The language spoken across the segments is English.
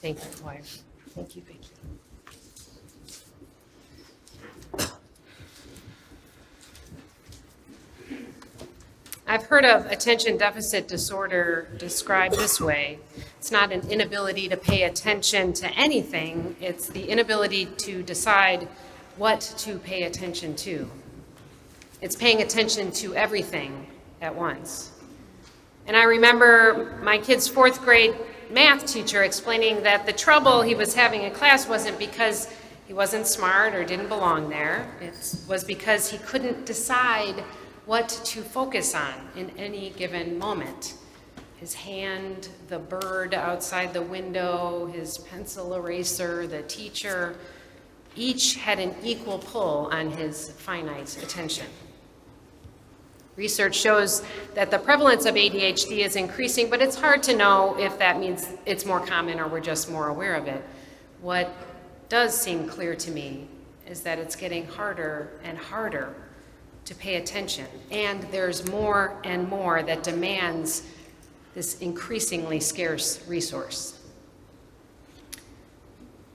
Thank you, choir. Thank you, Vicki. I've heard of attention deficit disorder described this way. It's not an inability to pay attention to anything, it's the inability to decide what to pay attention to. It's paying attention to everything at once. And I remember my kid's fourth grade math teacher explaining that the trouble he was having in class wasn't because he wasn't smart or didn't belong there. It was because he couldn't decide what to focus on in any given moment. His hand, the bird outside the window, his pencil eraser, the teacher, each had an equal pull on his finite attention. Research shows that the prevalence of ADHD is increasing, but it's hard to know if that means it's more common or we're just more aware of it. What does seem clear to me is that it's getting harder and harder to pay attention, and there's more and more that demands this increasingly scarce resource.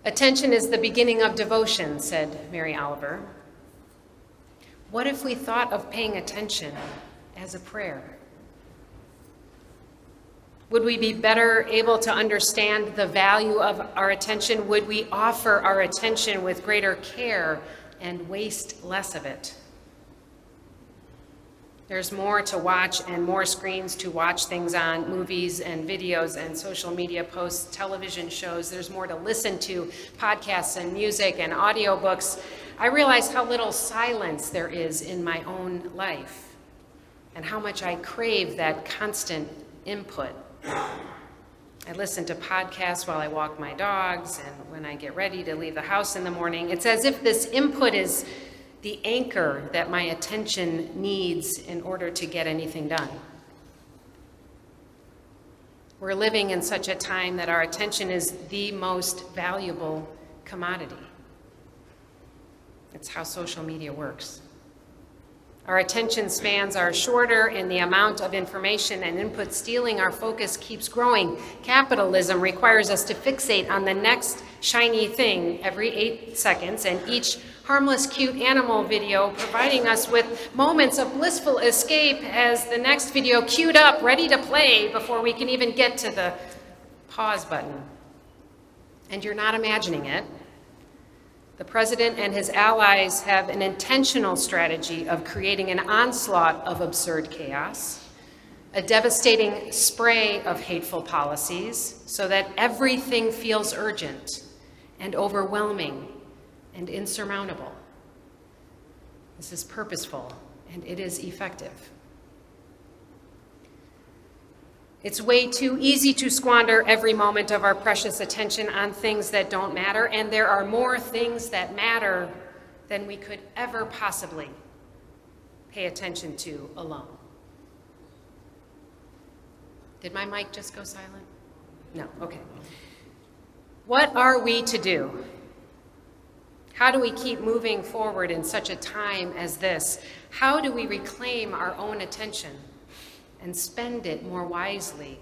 Attention is the beginning of devotion, said Mary Oliver. What if we thought of paying attention as a prayer? Would we be better able to understand the value of our attention? Would we offer our attention with greater care and waste less of it? There's more to watch and more screens to watch things on, movies and videos and social media posts, television shows. There's more to listen to, podcasts and music and audiobooks. I realize how little silence there is in my own life and how much I crave that constant input. I listen to podcasts while I walk my dogs and when I get ready to leave the house in the morning. It's as if this input is the anchor that my attention needs in order to get anything done. We're living in such a time that our attention is the most valuable commodity. It's how social media works. Our attention spans are shorter, and the amount of information and input stealing our focus keeps growing. Capitalism requires us to fixate on the next shiny thing every 8 seconds, and each harmless, cute animal video providing us with moments of blissful escape as the next video queued up, ready to play before we can even get to the pause button. And you're not imagining it. The president and his allies have an intentional strategy of creating an onslaught of absurd chaos, a devastating spray of hateful policies, so that everything feels urgent and overwhelming and insurmountable. This is purposeful, and it is effective. It's way too easy to squander every moment of our precious attention on things that don't matter, and there are more things that matter than we could ever possibly pay attention to alone. Did my mic just go silent? No, okay. What are we to do? How do we keep moving forward in such a time as this? How do we reclaim our own attention and spend it more wisely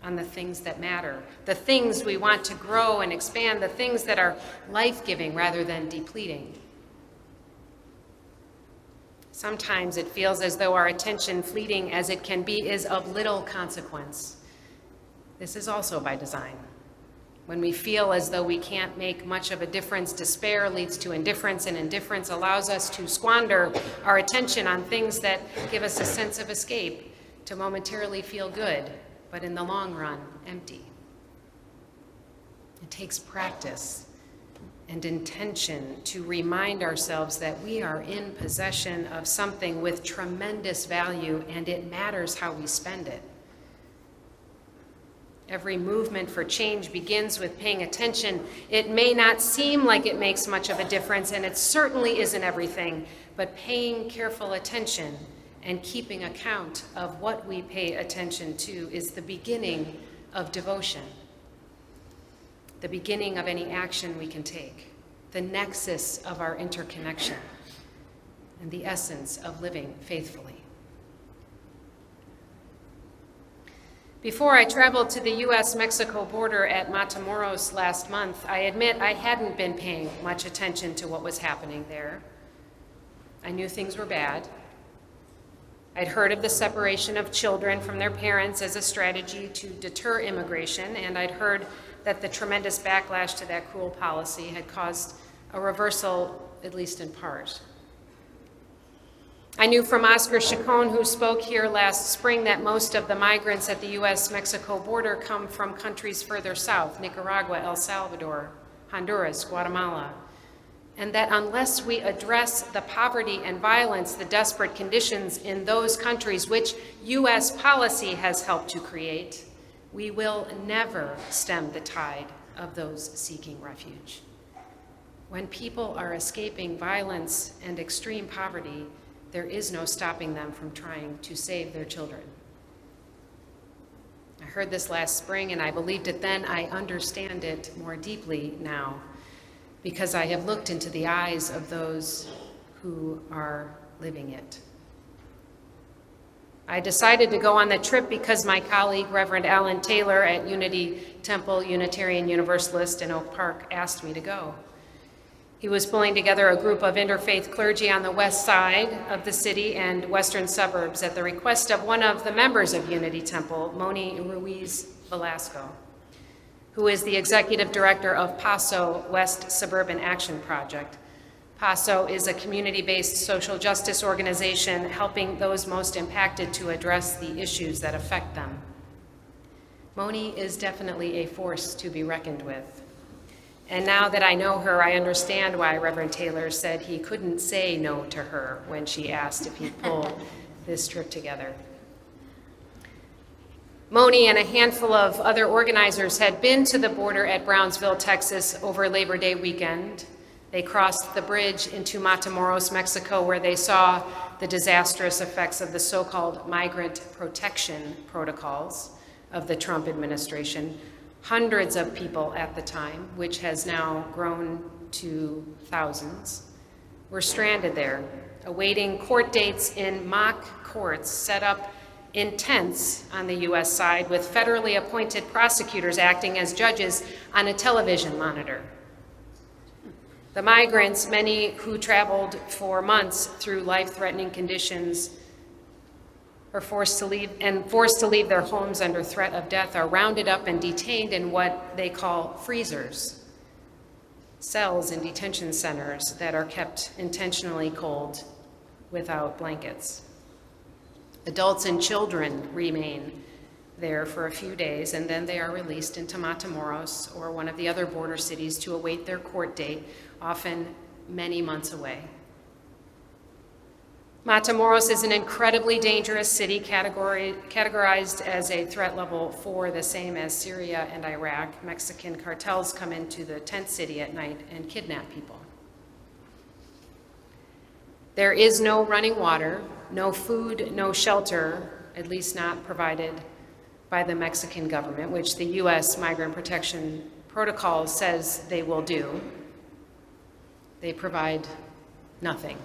on the things that matter, the things we want to grow and expand, the things that are life-giving rather than depleting? Sometimes it feels as though our attention, fleeting as it can be, is of little consequence. This is also by design. When we feel as though we can't make much of a difference, despair leads to indifference, and indifference allows us to squander our attention on things that give us a sense of escape, to momentarily feel good, but in the long run, empty. It takes practice and intention to remind ourselves that we are in possession of something with tremendous value, and it matters how we spend it. Every movement for change begins with paying attention. It may not seem like it makes much of a difference, and it certainly isn't everything, but paying careful attention and keeping account of what we pay attention to is the beginning of devotion, the beginning of any action we can take, the nexus of our interconnection, and the essence of living faithfully. Before I traveled to the U.S.-Mexico border at Matamoros last month, I admit I hadn't been paying much attention to what was happening there. I knew things were bad. I'd heard of the separation of children from their parents as a strategy to deter immigration, and I'd heard that the tremendous backlash to that cruel policy had caused a reversal, at least in part. I knew from Oscar Chacon, who spoke here last spring, that most of the migrants at the U.S.-Mexico border come from countries further south, Nicaragua, El Salvador, Honduras, Guatemala, and that unless we address the poverty and violence, the desperate conditions in those countries which U.S. policy has helped to create, we will never stem the tide of those seeking refuge. When people are escaping violence and extreme poverty, there is no stopping them from trying to save their children. I heard this last spring and I believed it then. I understand it more deeply now because I have looked into the eyes of those who are living it. I decided to go on the trip because my colleague, Reverend Alan Taylor at Unity Temple Unitarian Universalist in Oak Park, asked me to go. He was pulling together a group of interfaith clergy on the west side of the city and western suburbs at the request of one of the members of Unity Temple, Moni Ruiz Velasco, who is the executive director of PASO West Suburban Action Project. PASO is a community-based social justice organization helping those most impacted to address the issues that affect them. Moni is definitely a force to be reckoned with. And now that I know her, I understand why Reverend Taylor said he couldn't say no to her when she asked if he'd pull this trip together. Moni and a handful of other organizers had been to the border at Brownsville, Texas over Labor Day weekend. They crossed the bridge into Matamoros, Mexico, where they saw the disastrous effects of the so-called migrant protection protocols of the Trump administration. Hundreds of people at the time, which has now grown to thousands, were stranded there, awaiting court dates in mock courts set up in tents on the U.S. side with federally appointed prosecutors acting as judges on a television monitor. The migrants, many who traveled for months through life-threatening conditions, are forced to leave their homes under threat of death, are rounded up and detained in what they call freezers, cells in detention centers that are kept intentionally cold without blankets. Adults and children remain there for a few days, and then they are released into Matamoros or one of the other border cities to await their court date, often many months away. Matamoros is an incredibly dangerous city categorized as a threat level 4, the same as Syria and Iraq. Mexican cartels come into the tent city at night and kidnap people. There is no running water, no food, no shelter, at least not provided by the Mexican government, which the U.S. Migrant Protection Protocol says they will do. They provide nothing.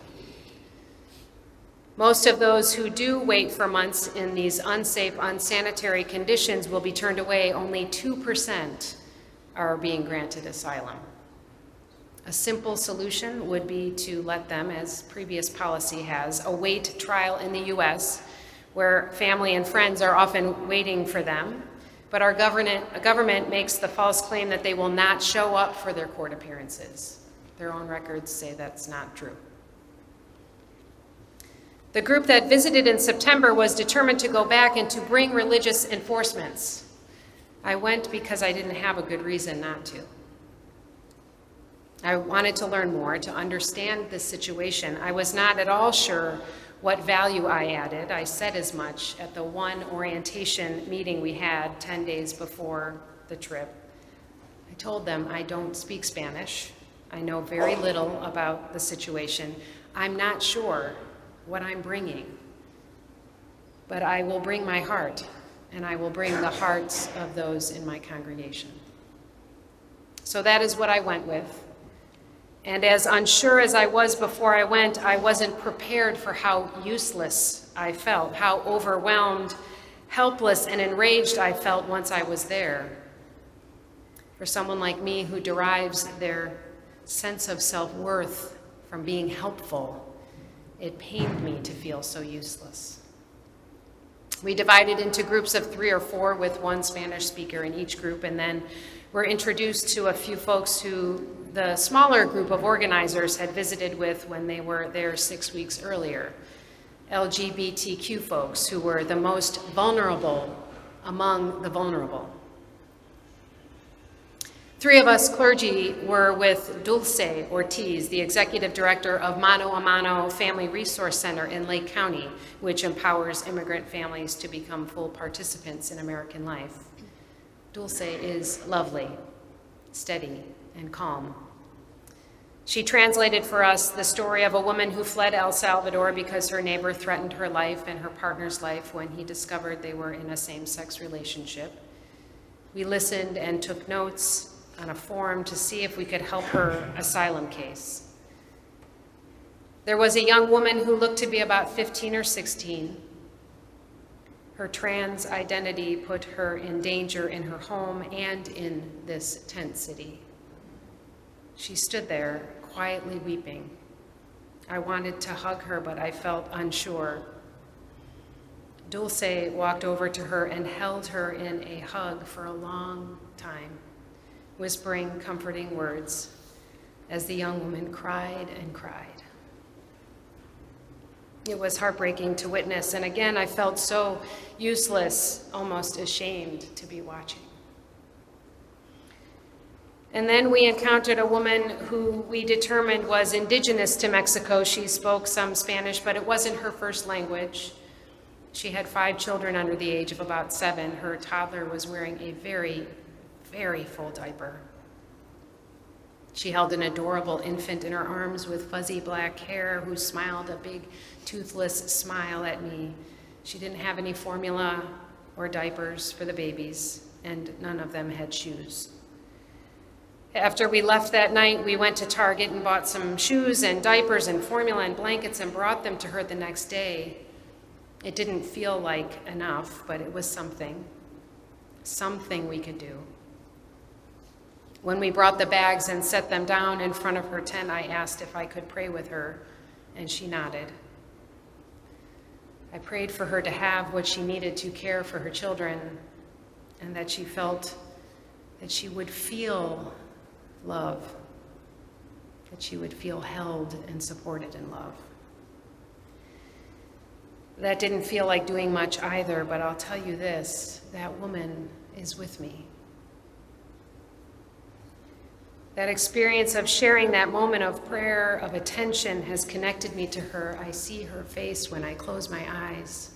Most of those who do wait for months in these unsafe, unsanitary conditions will be turned away. Only 2% are being granted asylum. A simple solution would be to let them, as previous policy has, await trial in the U.S., where family and friends are often waiting for them, but our government makes the false claim that they will not show up for their court appearances. Their own records say that's not true. The group that visited in September was determined to go back and to bring religious enforcements. I went because I didn't have a good reason not to. I wanted to learn more, to understand the situation. I was not at all sure what value I added. I said as much at the one orientation meeting we had 10 days before the trip. I told them I don't speak Spanish. I know very little about the situation. I'm not sure what I'm bringing, but I will bring my heart, and I will bring the hearts of those in my congregation. So that is what I went with. And as unsure as I was before I went, I wasn't prepared for how useless I felt, how overwhelmed helpless and enraged I felt once I was there. For someone like me who derives their sense of self-worth from being helpful, it pained me to feel so useless. We divided into groups of 3 or 4 with one Spanish speaker in each group, and then were introduced to a few folks who the smaller group of organizers had visited with when they were there 6 weeks earlier. LGBTQ folks who were the most vulnerable among the vulnerable. 3 of us clergy were with Dulce Ortiz, the executive director of Mano a Mano Family Resource Center in Lake County, which empowers immigrant families to become full participants in American life. Dulce is lovely, steady, and calm. She translated for us the story of a woman who fled El Salvador because her neighbor threatened her life and her partner's life when he discovered they were in a same-sex relationship. We listened and took notes on a form to see if we could help her asylum case. There was a young woman who looked to be about 15 or 16. Her trans identity put her in danger in her home and in this tent city. She stood there, quietly weeping. I wanted to hug her, but I felt unsure. Dulce walked over to her and held her in a hug for a long time, whispering comforting words as the young woman cried and cried. It was heartbreaking to witness, and again, I felt so useless, almost ashamed to be watching. And then we encountered a woman who we determined was indigenous to Mexico. She spoke some Spanish, but it wasn't her first language. She had 5 children under the age of about 7. Her toddler was wearing a very, very full diaper. She held an adorable infant in her arms with fuzzy black hair who smiled a big, toothless smile at me. She didn't have any formula or diapers for the babies, and none of them had shoes. After we left that night, we went to Target and bought some shoes and diapers and formula and blankets and brought them to her the next day. It didn't feel like enough, but it was something we could do. When we brought the bags and set them down in front of her tent, I asked if I could pray with her, and she nodded. I prayed for her to have what she needed to care for her children, and that she felt that she would feel love, that she would feel held and supported in love. That didn't feel like doing much either, but I'll tell you this, that woman is with me. That experience of sharing that moment of prayer, of attention, has connected me to her. I see her face when I close my eyes.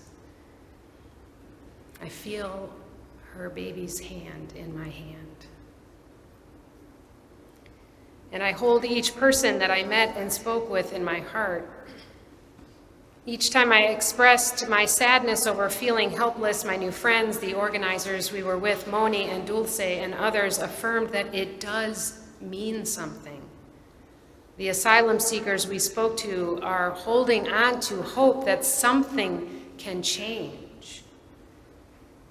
I feel her baby's hand in my hand. And I hold each person that I met and spoke with in my heart. Each time I expressed my sadness over feeling helpless, my new friends, the organizers we were with, Moni and Dulce and others, affirmed that it does mean something. The asylum seekers we spoke to are holding on to hope that something can change,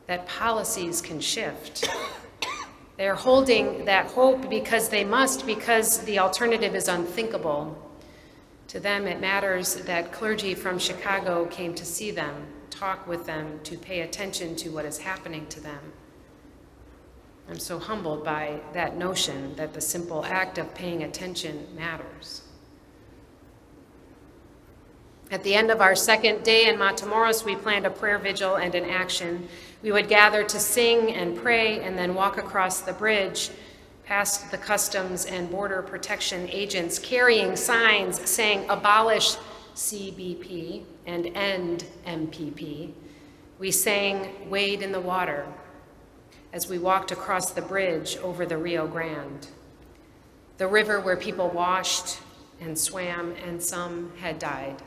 that policies can shift. They're holding that hope because they must, because the alternative is unthinkable. To them, it matters that clergy from Chicago came to see them, talk with them, to pay attention to what is happening to them. I'm so humbled by that notion that the simple act of paying attention matters. At the end of our second day in Matamoros, we planned a prayer vigil and an action. We would gather to sing and pray and then walk across the bridge past the Customs and Border Protection agents carrying signs saying abolish CBP and end MPP. We sang Wade in the Water as we walked across the bridge over the Rio Grande, the river where people washed and swam and some had died.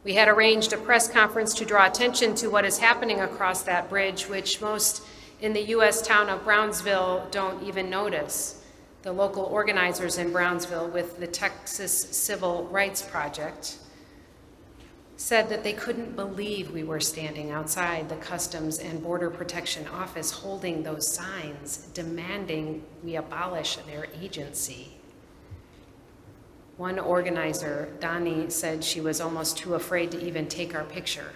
We had arranged a press conference to draw attention to what is happening across that bridge, which most in the U.S. town of Brownsville don't even notice. The local organizers in Brownsville with the Texas Civil Rights Project said that they couldn't believe we were standing outside the Customs and Border Protection Office holding those signs demanding we abolish their agency. One organizer, Donnie, said she was almost too afraid to even take our picture.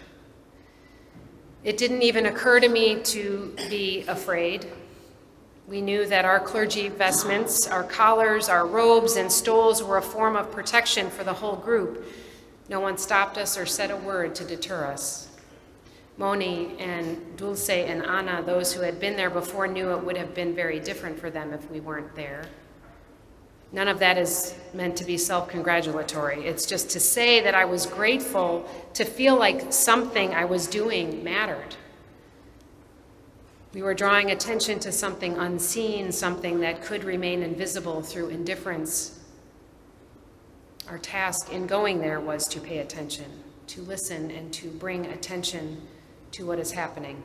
It didn't even occur to me to be afraid. We knew that our clergy vestments, our collars, our robes, and stoles were a form of protection for the whole group. No one stopped us or said a word to deter us. Moni and Dulce and Ana, those who had been there before, knew it would have been very different for them if we weren't there. None of that is meant to be self-congratulatory. It's just to say that I was grateful to feel like something I was doing mattered. We were drawing attention to something unseen, something that could remain invisible through indifference. Our task in going there was to pay attention, to listen, and to bring attention to what is happening.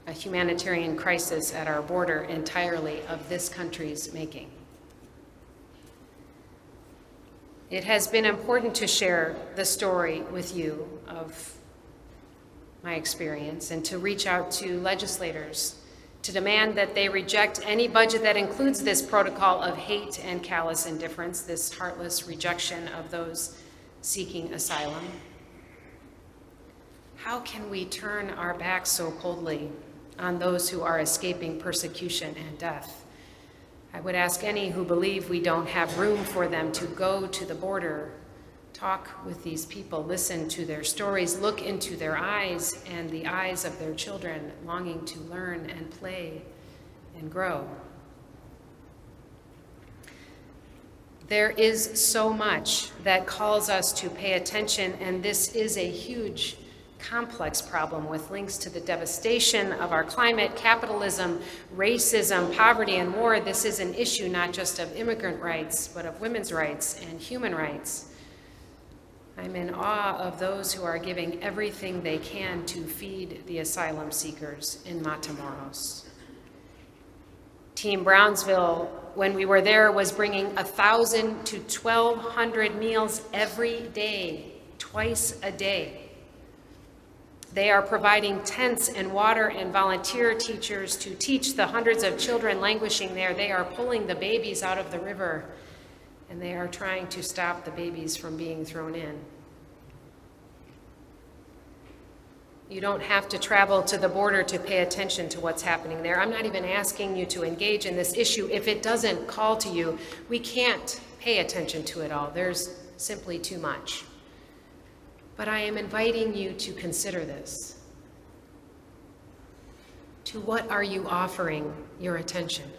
A humanitarian crisis at our border entirely of this country's making. It has been important to share the story with you of my experience and to reach out to legislators to demand that they reject any budget that includes this protocol of hate and callous indifference, this heartless rejection of those seeking asylum. How can we turn our backs so coldly on those who are escaping persecution and death? I would ask any who believe we don't have room for them to go to the border, talk with these people, listen to their stories, look into their eyes and the eyes of their children, longing to learn and play and grow. There is so much that calls us to pay attention, and this is a huge, complex problem with links to the devastation of our climate, capitalism, racism, poverty, and war. This is an issue not just of immigrant rights, but of women's rights and human rights. I'm in awe of those who are giving everything they can to feed the asylum seekers in Matamoros. Team Brownsville, when we were there, was bringing 1,000 to 1,200 meals every day, twice a day. They are providing tents and water and volunteer teachers to teach the hundreds of children languishing there. They are pulling the babies out of the river, and they are trying to stop the babies from being thrown in. You don't have to travel to the border to pay attention to what's happening there. I'm not even asking you to engage in this issue. If it doesn't call to you, we can't pay attention to it all. There's simply too much. But I am inviting you to consider this. To what are you offering your attention?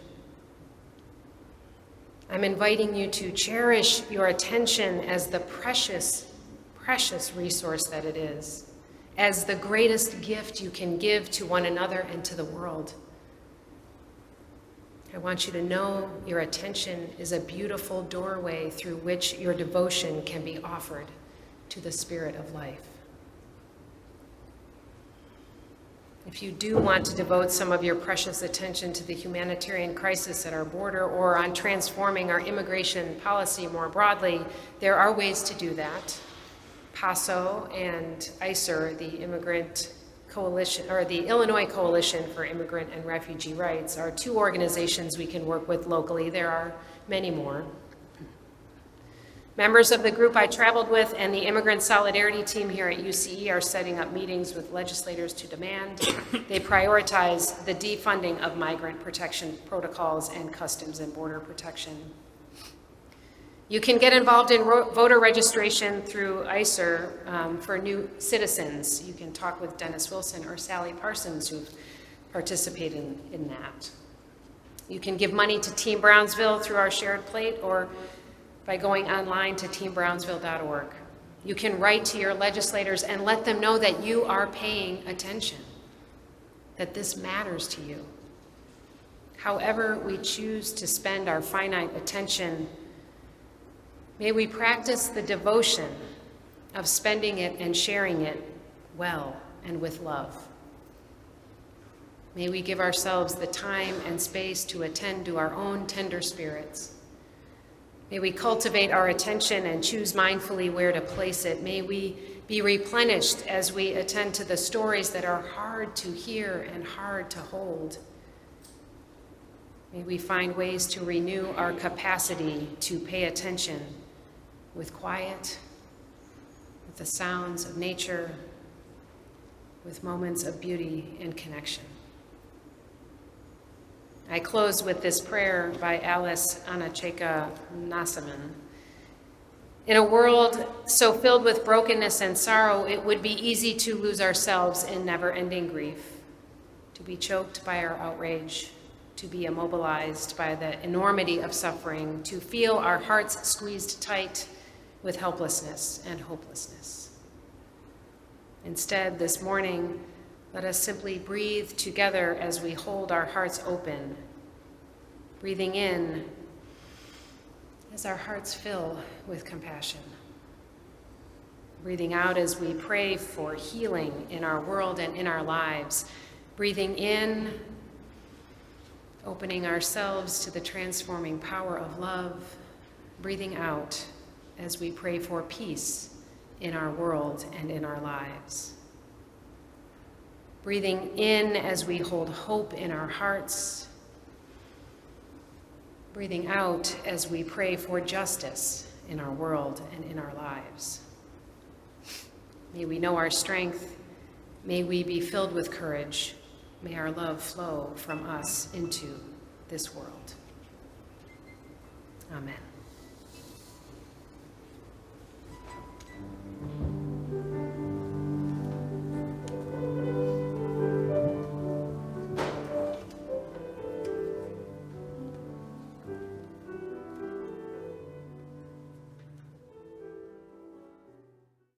I'm inviting you to cherish your attention as the precious, precious resource that it is, as the greatest gift you can give to one another and to the world. I want you to know your attention is a beautiful doorway through which your devotion can be offered to the Spirit of life. If you do want to devote some of your precious attention to the humanitarian crisis at our border or on transforming our immigration policy more broadly, there are ways to do that. PASO and ICER, the Immigrant Coalition, or the Illinois Coalition for Immigrant and Refugee Rights, are two organizations we can work with locally. There are many more. Members of the group I traveled with and the Immigrant Solidarity Team here at UCE are setting up meetings with legislators to demand they prioritize the defunding of migrant protection protocols and customs and border protection. You can get involved in voter registration through ICER for new citizens. You can talk with Dennis Wilson or Sally Parsons, who've participated in that. You can give money to Team Brownsville through our shared plate or by going online to teambrownsville.org. You can write to your legislators and let them know that you are paying attention, that this matters to you. However we choose to spend our finite attention, may we practice the devotion of spending it and sharing it well and with love. May we give ourselves the time and space to attend to our own tender spirits. May we cultivate our attention and choose mindfully where to place it. May we be replenished as we attend to the stories that are hard to hear and hard to hold. May we find ways to renew our capacity to pay attention with quiet, with the sounds of nature, with moments of beauty and connection. I close with this prayer by Alice Anacheka Nasaman. In a world so filled with brokenness and sorrow, it would be easy to lose ourselves in never-ending grief, to be choked by our outrage, to be immobilized by the enormity of suffering, to feel our hearts squeezed tight with helplessness and hopelessness. Instead, this morning, let us simply breathe together as we hold our hearts open, breathing in as our hearts fill with compassion, breathing out as we pray for healing in our world and in our lives, breathing in, opening ourselves to the transforming power of love, breathing out as we pray for peace in our world and in our lives. Breathing in as we hold hope in our hearts. Breathing out as we pray for justice in our world and in our lives. May we know our strength. May we be filled with courage. May our love flow from us into this world. Amen.